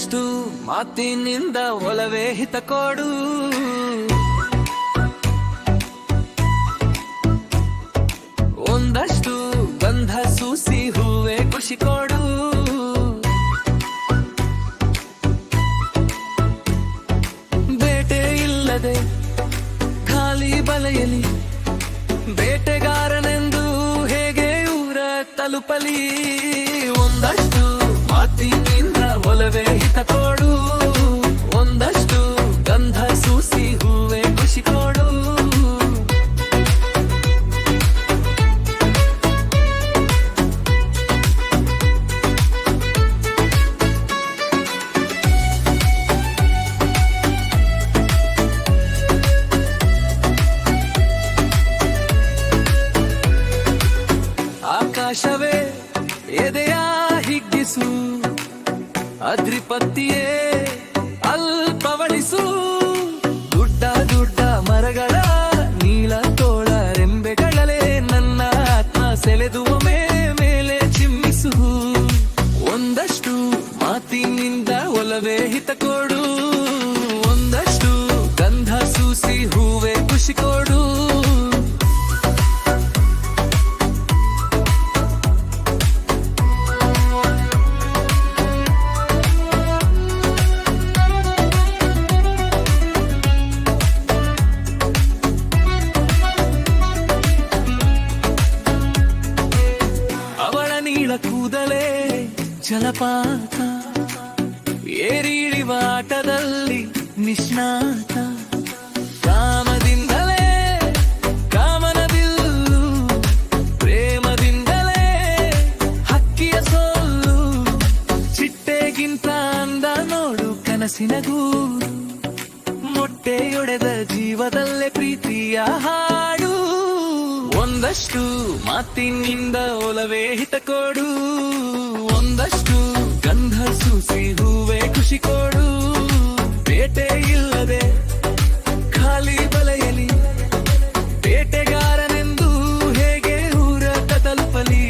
ಒಂದಷ್ಟು ಮಾತಿನಿಂದ ಒಲವೇ ಹಿತ ಕೊಡು. ಒಂದಷ್ಟು ಗಂಧ ಸೂಸಿ ಹೂವೆ ಖುಷಿ ಕೊಡು. ಬೇಟೆ ಇಲ್ಲದೆ ಖಾಲಿ ಬಲೆಯಲಿ ಬೇಟೆಗಾರನೆಂದು ಹೇಗೆ ಊರ ತಲುಪಲಿ. ಒಂದಷ್ಟು ಮಾತಿನಿಂದ ಒಲವೇ ಹಿತ ಕೊಡು. ಒಂದಷ್ಟು ಗಂಧ ಸೂಸಿ ಹೂವೆ ಖುಷಿ ಕೊಡು. ಆಕಾಶವೇ ಎದೆಯ ಹಿಗ್ಗಿಸು, ಅದ್ರಿಪತ್ತಿಯೇ ಅಲ್ಪವಳಿಸು. ಗುಡ್ಡ ಗುಡ್ಡ ಮರಗಳ ನೀಲ ತೋಳ ರೆಂಬೆಗಳೇ ನನ್ನ ಆತ್ಮ ಸೆಳೆದು ಮೇಲೆ ಚಿಮ್ಮಿಸು. ಒಂದಷ್ಟು ಮಾತಿನಿಂದ ಒಲವೇ ಹಿತ ಕೊಡು. ಒಂದಷ್ಟು ಗಂಧ ಸೂಸಿ ಹೂವೆ ಖುಷಿ ಕೊಡು. ಕೂದಲೇ ಜಲಪಾತ, ಏರಿಳಿವ ಆಟದಲ್ಲಿ ನಿಷ್ಣಾತ. ಕಾಮದಿಂದಲೇ ಕಾಮನದಿಲ್ಲು, ಪ್ರೇಮದಿಂದಲೇ ಹಕ್ಕಿಯ ಸೋಲು. ಚಿಟ್ಟೆಗಿಂತ ಅಂದ ನೋಡು ಕನಸಿನ ಗೂಡು. ಮೊಟ್ಟೆಯೊಡೆದ ಜೀವದಲ್ಲೇ ಪ್ರೀತಿಯ ಹಾಡು. ಒಂದಷ್ಟು ಮಾತಿನಿಂದ ಒಲವೇ ಹಿತ ಕೊಡು. ಒಂದಷ್ಟು ಗಂಧ ಸೂಸಿ ಹೂವೆ ಖುಷಿ ಕೊಡು. ಬೇಟೆ ಇಲ್ಲದೆ ಖಾಲಿ ಬಲೆಯಲಿ ಬೇಟೆಗಾರನೆಂದು ಹೇಗೆ ಊರ ತಲುಪಲಿ.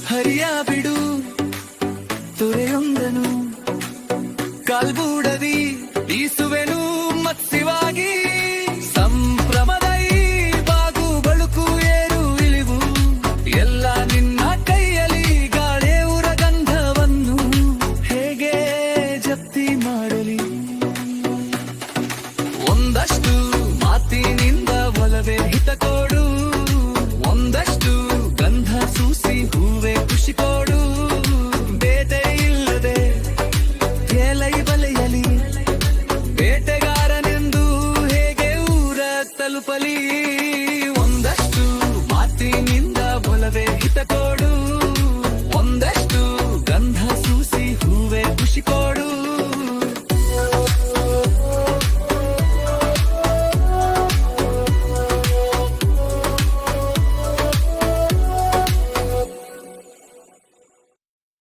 ಹರಿಯ ಬಿಡು ತೊರೆಯೊಂದನು, ಕಾಲ್ಬು